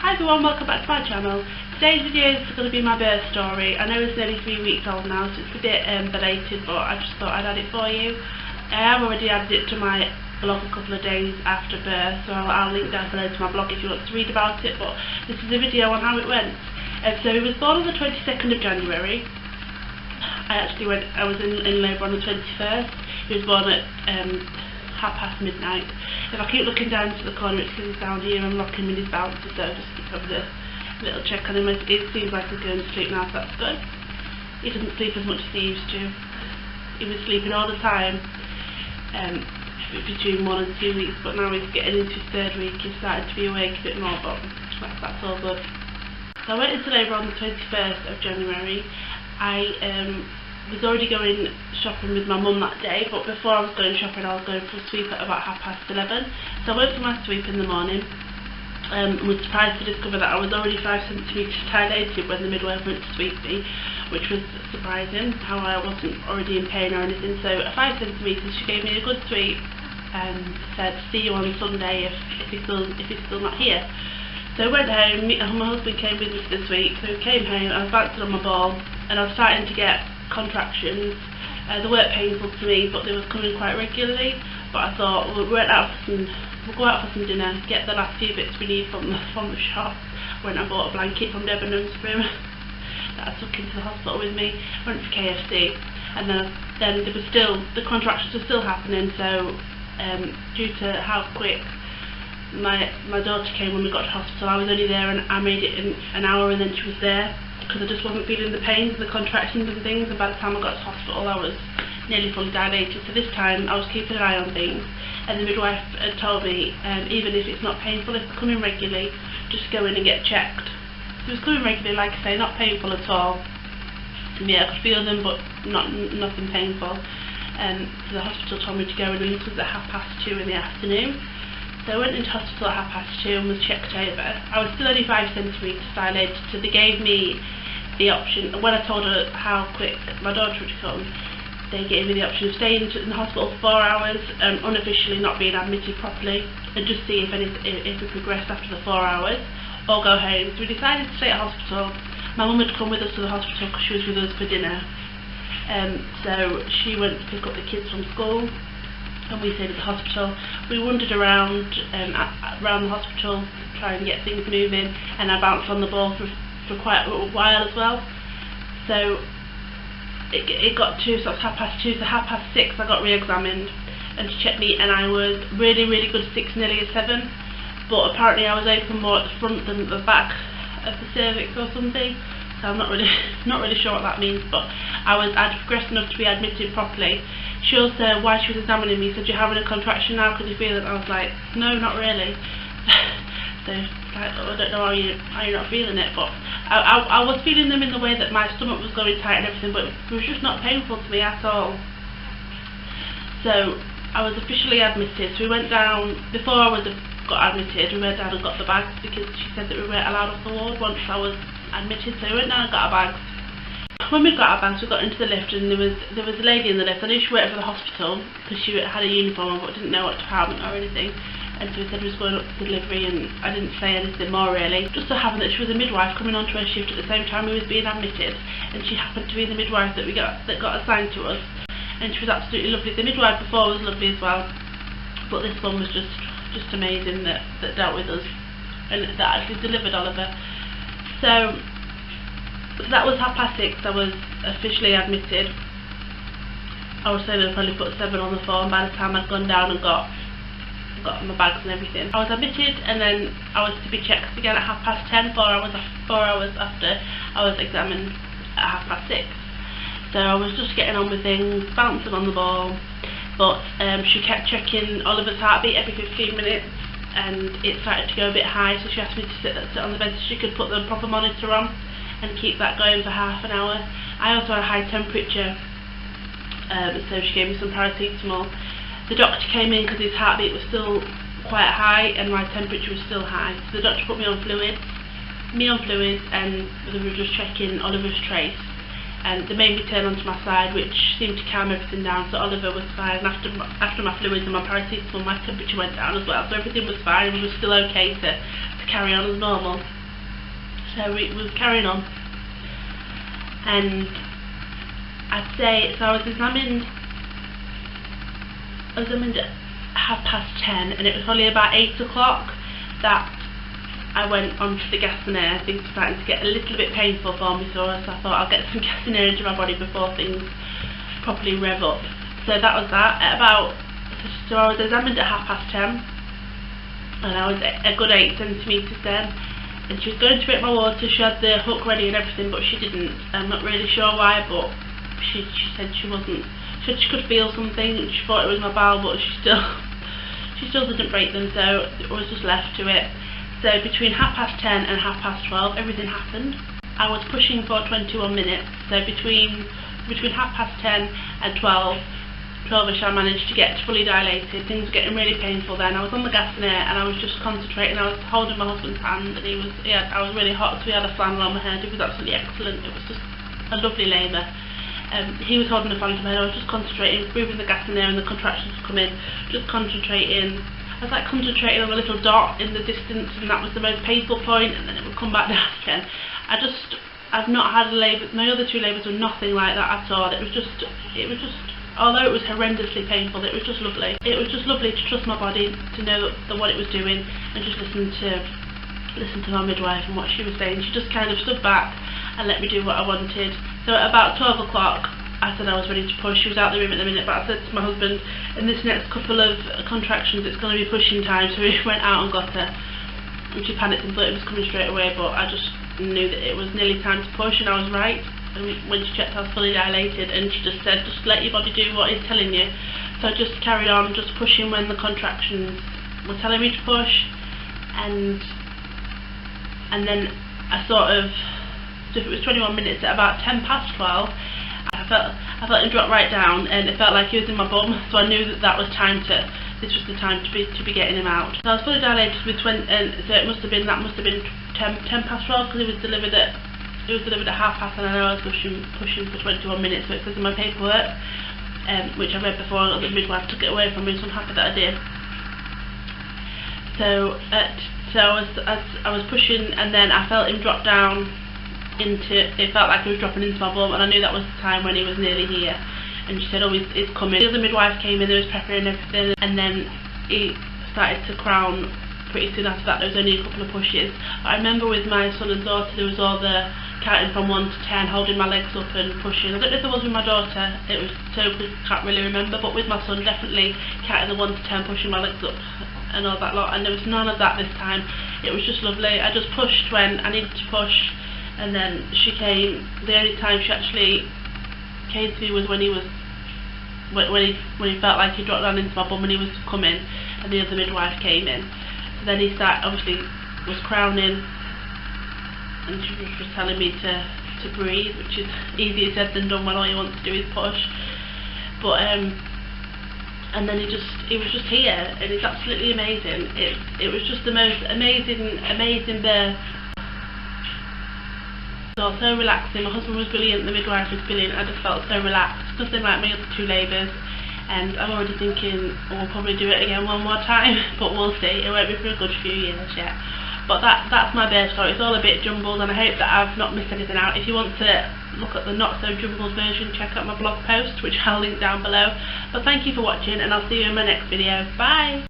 Hi everyone, welcome back to my channel. Today's video is going to be my birth story. I know it's nearly 3 weeks old now, so it's a bit belated, but I just thought I'd add it for you. I have already added it to my blog a couple of days after birth, so I'll link down below to my blog if you want to read about it, but this is a video on how it went. So he was born on the 22nd of January. I was in labour on the 21st. He was born at midnight. If I keep looking down to the corner, it's because he's down here and rocking with his bouncer, so just keep having a little check on him. It seems like he's going to sleep now, so that's good. He doesn't sleep as much as he used to. He was sleeping all the time between 1 and 2 weeks, but now he's getting into his 3rd week. He's starting to be awake a bit more, but that's all good. So I went into labour on the 21st of January. I was already going shopping with my mum that day, but before I was going shopping I was going for a sweep at about 11:30. So I went for my sweep in the morning and was surprised to discover that I was already 5 centimetres dilated when the midwife went to sweep me, which was surprising, how I wasn't already in pain or anything. So at 5 centimetres she gave me a good sweep and said, "See you on Sunday if he's still not here." So I went home, my husband came with me for the sweep, so we came home, I was bouncing on my ball and I was starting to get contractions. They weren't painful to me, but they were coming quite regularly. But I thought, we'll go out for some dinner, get the last few bits we need from the shop. Went and bought a blanket from Debenhams for him that I took into the hospital with me. Went for KFC, and then there was still, the contractions were still happening. So due to how quick my daughter came when we got to hospital, I was only there and I made it in an hour, and then she was there, because I just wasn't feeling the pains, the contractions and things, and by the time I got to hospital I was nearly fully dilated. So this time I was keeping an eye on things, and the midwife had told me, even if it's not painful, if they're coming regularly, just go in and get checked. It was coming regularly, like I say, not painful at all. Yeah, I could feel them, but nothing painful. So the hospital told me to go in, and this was at 2:30 in the afternoon. So I went into hospital at 2:30 and was checked over. I was still only 5 centimetres dilated, so they gave me the option. When I told her how quick my daughter would come, they gave me the option of staying in the hospital for 4 hours, unofficially not being admitted properly, and just see if we progressed after the 4 hours, or go home. So we decided to stay at hospital. My mum had come with us to the hospital because she was with us for dinner. So she went to pick up the kids from school, and we stayed at the hospital. We wandered around the hospital to try and get things moving, and I bounced on the ball for quite a while as well. So it got to sort of 2:30, so 6:30 I got re-examined and to check me, and I was really good 6, nearly a 7, but apparently I was open more at the front than at the back of the cervix or something. So I'm not really sure what that means, but I'd progressed enough to be admitted properly. She also, while she was examining me, said, "You're having a contraction now, can you feel it?" I was like, "No, not really." So I don't know how you're not feeling it, but I was feeling them in the way that my stomach was going tight and everything, but it was just not painful to me at all. So I was officially admitted. So we went down, before I got admitted, we went down and got the bags, because she said that we weren't allowed off the ward once I was admitted. So we went down and got our bags. When we got our bags, we got into the lift, and there was a lady in the lift. I knew she worked for the hospital because she had a uniform on, but didn't know what department or anything. And so we said we was going up to delivery, and I didn't say anything more really. Just so happened that she was a midwife coming onto her shift at the same time we was being admitted, and she happened to be the midwife that got assigned to us, and she was absolutely lovely. The midwife before was lovely as well, but this one was just amazing that dealt with us and that actually delivered Oliver. So that was 6:30. I was officially admitted. I was saying I'd probably put 7 on the form by the time I'd gone down and got my bags and everything. I was admitted, and then I was to be checked again at 10:30, 4 hours after I was examined at 6:30. So I was just getting on with things, bouncing on the ball, but she kept checking Oliver's heartbeat every 15 minutes, and it started to go a bit high, so she asked me to sit on the bed so she could put the proper monitor on and keep that going for half an hour. I also had a high temperature, so she gave me some paracetamol. The doctor came in because his heartbeat was still quite high and my temperature was still high, so the doctor put me on fluids, and they were just checking Oliver's trace, and they made me turn onto my side, which seemed to calm everything down. So Oliver was fine, and after my fluids and my paracetamol, my temperature went down as well, so everything was fine, and we were still okay to carry on as normal. So we was carrying on, and I'd say, so I was examined at 10:30, and it was probably about 8 o'clock that I went onto the gas and air. Things were starting to get a little bit painful for me, so I thought I'll get some gas and air into my body before things properly rev up. So that was that. So I was examined at 10:30, and I was a good 8 centimetres then, and she was going to break my water. She had the hook ready and everything, but she didn't. I'm not really sure why, but she said she wasn't. She said she could feel something, and she thought it was my bowel, but she still didn't break them, so it was just left to it. So between 10:30 and 12:30, everything happened. I was pushing for 21 minutes, so between 10:30 and 12ish, I managed to get fully dilated. Things were getting really painful then. I was on the gas and air, and I was just concentrating. I was holding my husband's hand, and I was really hot, so he had a flannel on my head. It was absolutely excellent. It was just a lovely labour. He was holding a flannel on my head. I was just concentrating, moving the gas and air, and the contractions would come in. Just concentrating. I was like concentrating on a little dot in the distance, and that was the most painful point, and then it would come back down again. I've not had a labour. My other 2 labours were nothing like that at all. It was just, although it was horrendously painful, it was just lovely. It was just lovely to trust my body, to know what it was doing, and just listen to my midwife and what she was saying. She just kind of stood back and let me do what I wanted. So at about 12 o'clock, I said I was ready to push. She was out the room at the minute, but I said to my husband, in this next couple of contractions, it's going to be pushing time, so we went out and got her. And she panicked and thought it was coming straight away, but I just knew that it was nearly time to push, and I was right. And when she checked, I was fully dilated, and she just said, just let your body do what it's telling you. So I just carried on, just pushing when the contractions were telling me to push, and then I sort of, so if it was 21 minutes, at about 12:10, I felt him drop right down, and it felt like he was in my bum, so I knew that was this was the time to be getting him out. So I was fully dilated with 20, and so that must have been 10:12, because it was delivered at 10:30, and I know I was pushing for 21 minutes, so it says in my paperwork, which I read before the midwife took it away from me, so I'm happy that I did. So I was pushing, and then I felt him drop down it felt like he was dropping into my bum, and I knew that was the time when he was nearly here. And she said, oh, he's coming. The other midwife came in, there was pepper and everything, and then he started to crown pretty soon after that. There was only a couple of pushes. But I remember with my son and daughter, there was all the counting from 1 to 10, holding my legs up and pushing. I don't know if there was with my daughter, it was so good, can't really remember, but with my son, definitely counting the 1 to 10, pushing my legs up and all that lot, and there was none of that this time. It was just lovely. I just pushed when I needed to push, and then she came. The only time she actually came to me was when he felt like he dropped down into my bum and he was coming, and the other midwife came in. So then he obviously was crowning, and she was just telling me to breathe, which is easier said than done when all you want to do is push. But and then he was just here, and it's absolutely amazing. It was just the most amazing birth. So relaxing. My husband was brilliant, the midwife was brilliant. I just felt so relaxed, nothing like my other 2 labours. And I'm already thinking, oh, we'll probably do it again one more time, but we'll see. It won't be for a good few years yet. But that's my birth story. It's all a bit jumbled, and I hope that I've not missed anything out. If you want to look at the not so jumbled version, check out my blog post, which I'll link down below. But thank you for watching, and I'll see you in my next video. Bye!